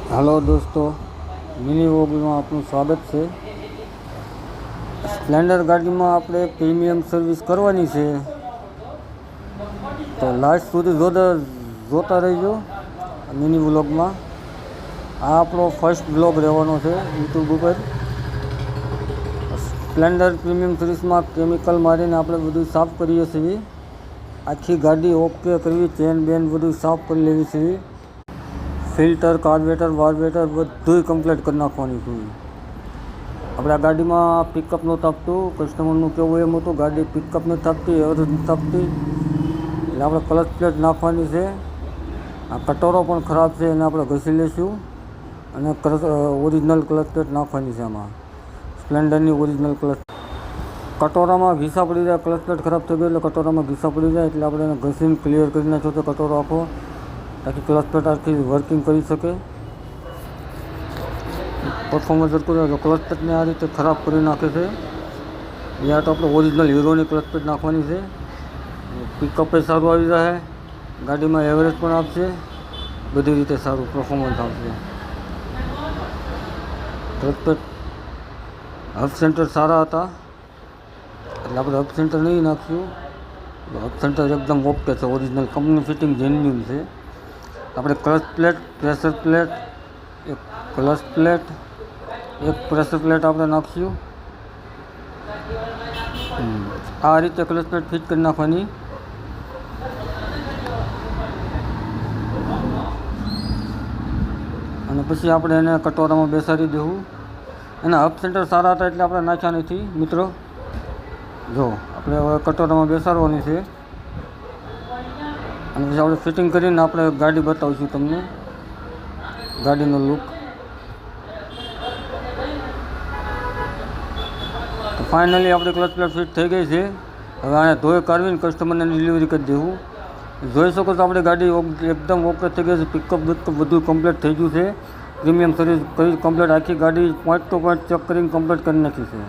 હાલો દોસ્તો, મિની વ્લોગમાં આપનું સ્વાગત છે। સ્પ્લેન્ડર ગાડીમાં આપણે પ્રીમિયમ સર્વિસ કરવાની છે, તો લાસ્ટ સુધી જોતા રહીજો મિની વ્લોગમાં। આ આપણો ફર્સ્ટ વ્લોગ રહેવાનો છે યુટ્યુબ ઉપર। સ્પ્લેન્ડર પ્રીમિયમ સર્વિસમાં કેમિકલ મારીને આપણે બધું સાફ કરીએ છીએ। આખી ગાડી ઓકે કરવી, ચેન બેન બધું સાફ કરી લેવી છે। ફિલ્ટર, કાર્બેટર, વાર્બેટર બધું કમ્પ્લીટ કરી નાખવાની છે। આપણે આ ગાડીમાં પિકઅપ નહોતું આપતું, કસ્ટમરનું કેવું એમ હતું ગાડી પિકઅપ નથી આપતી, એવરેજ નથી આપતી, એટલે આપણે ક્લચ પ્લેટ નાખવાની છે। આ કટોરો પણ ખરાબ છે, એને આપણે ઘસી લઈશું અને ઓરિજિનલ ક્લચ પ્લેટ નાખવાની છે। આમાં સ્પ્લેન્ડરની ઓરિજિનલ ક્લચ કટોરામાં ઘીસા પડી જાય, ક્લચ પ્લેટ ખરાબ થઈ ગઈ એટલે કટોરામાં ઘીસા પડી જાય, એટલે આપણે એને ઘસીને ક્લિયર કરી નાખ્યો તો કટોરો આખો, તાકી ક્લચ પ્લેટ આખી વર્કિંગ કરી શકે, પરફોર્મન્સ સરખું રહે। ક્લચ પ્લેટને આ રીતે ખરાબ કરી નાખે છે। યા તો આપણે ઓરિજિનલ હીરોની ક્લચ પ્લેટ નાખવાની છે, પિકઅપે સારું આવી જાય, ગાડીમાં એવરેજ પણ આપશે, બધી રીતે સારું પરફોર્મન્સ આપશે। ક્લચ પ્લેટ હબ સેન્ટર સારા હતા એટલે આપણે હબ સેન્ટર નહીં નાખ્યું। હબ સેન્ટર એકદમ ઓકે છે, ઓરિજિનલ કંપની ફિટિંગ જેન્યુઇન છે। આપણે ક્લચ પ્લેટ, પ્રેશર પ્લેટ, એક ક્લચ પ્લેટ, એક પ્રેશર પ્લેટ આપણે નાખીશું। આ રીતે ક્લચ પ્લેટ ફિટ કરી નાખવાની। અને પછી આપણે એને કટોરામાં બેસાડી દેવું। એના હબ સેન્ટર સારા હતા એટલે આપણે નાખ્યા નથી મિત્રો। જો આપણે હવે કટોરામાં બેસાડવાની છે અને પછી આપણે ફિટિંગ કરીને આપણે ગાડી બતાવીશું તમને, ગાડીનો લુક। તો ફાઇનલી આપણી ક્લચ પ્લેટ ફિટ થઈ ગઈ છે। હવે આને ધોઈ કાઢવીને કસ્ટમરને ડિલિવરી કરી દેવું। જોઈ શકો છો આપણી ગાડી એકદમ ઓકે થઈ ગઈ છે, પિકઅપ બધું કમ્પ્લીટ થઈ ગયું છે। પ્રીમિયમ સર્વિસ કરી કમ્પ્લીટ, આખી ગાડી પોઈન્ટ ટુ પોઈન્ટ ચેક કરીને કમ્પ્લીટ કરી નાખી છે।